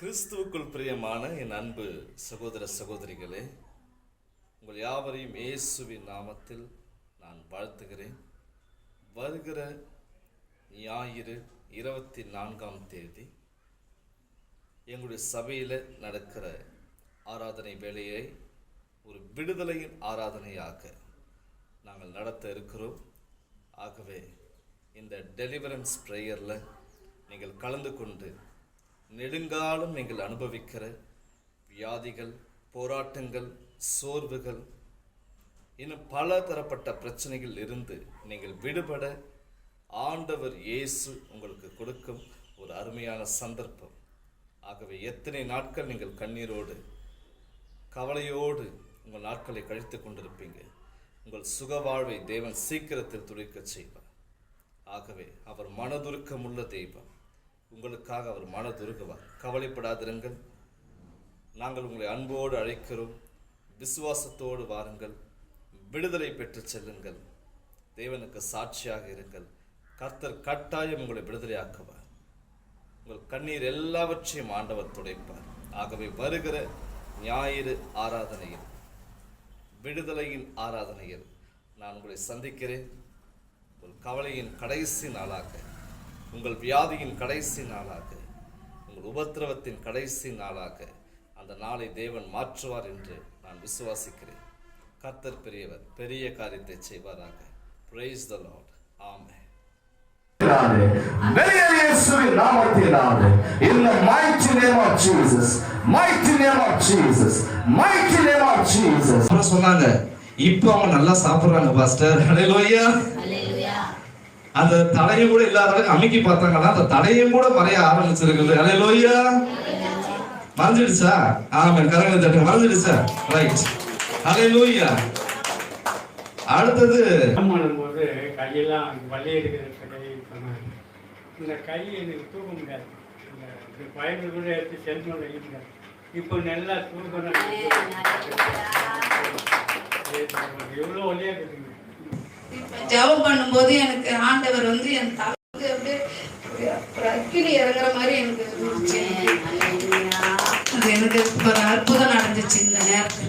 கிறிஸ்துவுக்குள் பிரியமான என் அன்பு சகோதர சகோதரிகளே, உங்கள் யாவரையும் இயேசுவின் நாமத்தில் நான் வாழ்த்துகிறேன். வருகிற ஞாயிறு 24ஆம் தேதி எங்களுடைய சபையில் நடக்கிற ஆராதனை வேலையை ஒரு விடுதலையின் ஆராதனையாக நாங்கள் நடத்த இருக்கிறோம். ஆகவே இந்த டெலிவரன்ஸ் ப்ரேயரில் நீங்கள் கலந்து கொண்டு நெடுங்காலம் நீங்கள் அனுபவிக்கிற வியாதிகள், போராட்டங்கள், சோர்வுகள், இன்னும் பல தரப்பட்ட பிரச்சனைகள் இருந்து நீங்கள் விடுபட ஆண்டவர் இயேசு உங்களுக்கு கொடுக்கும் ஒரு அருமையான சந்தர்ப்பம். ஆகவே எத்தனை நாட்கள் நீங்கள் கண்ணீரோடு கவலையோடு உங்கள் நாட்களை கழித்து கொண்டிருப்பீங்க, உங்கள் சுக வாழ்வை தேவன் சீக்கிரத்தில் துடைக்க செய்வார். ஆகவே அவர் மனதுருக்கமுள்ள தெய்வம். உங்களுக்காக அவர் மனதுருகுவார். கவலைப்படாதிருங்கள். நாங்கள் உங்களை அன்போடு அழைக்கிறோம். விசுவாசத்தோடு வாருங்கள். விடுதலை பெற்று செல்லுங்கள். தேவனுக்கு சாட்சியாக இருங்கள். கர்த்தர் கட்டாயம் உங்களை விடுதலையாக்குவார். உங்கள் கண்ணீர் எல்லாவற்றையும் ஆண்டவர் துடைப்பார். ஆகவே வருகிற ஞாயிறு ஆராதனையில், விடுதலையின் ஆராதனையில் நான் உங்களை சந்திக்கிறேன். உங்கள் கவலையின் கடைசி நாளாக, உங்கள் வியாதியின் கடைசி நாளாக, உங்கள் உபத்திரவத்தின் கடைசி நாளாக அந்த நாளை தேவன் மாற்றுவார் என்று நான் விசுவாசிக்கிறேன். கர்த்தர் பெரியவர், பெரிய காரியத்தை செய்வாராக. Praise the Lord. Amen. In the mighty name of Jesus, mighty name of Jesus, mighty name of Jesus. சொன்னாங்க, இப்போ அவங்க நல்லா சாப்பிடுறாங்க பாஸ்டர். ஹல்லேலூயா. அந்த தலையும் கூட இல்லாதவங்க அமுக்கி பார்த்தாங்கன்னா அந்த தலையும் கூட மறைய ஆரம்பிச்சிருக்குது. ஹல்லேலூயா. மறந்துடுச்சா? ஆமென். கரங்களை தட்டு. மறந்துடுச்சா? ரைட். ஹல்லேலூயா. அடுத்தது பண்ணும்போது கையெல்லாம் வலி எடுக்கிறது சொன்னாங்க. இந்த கை எனக்கு தூக்க முடியாது. இந்த பயந்து கூட எடுத்து செல்ஃபோன் வைக்க முடியாது. இப்போ நல்லா தூக்கணும். எவ்வளோ வழியாக இருக்குங்க. ஜெபம் பண்ணும்போது எனக்கு ஆண்டவர் என் தலைக்கு அப்படியே அக்கினி இறங்குற மாதிரி எனக்கு இருந்துச்சு. அது எனக்கு ஒரு அற்புதம் நடந்துச்சு இந்த நேரத்தில்.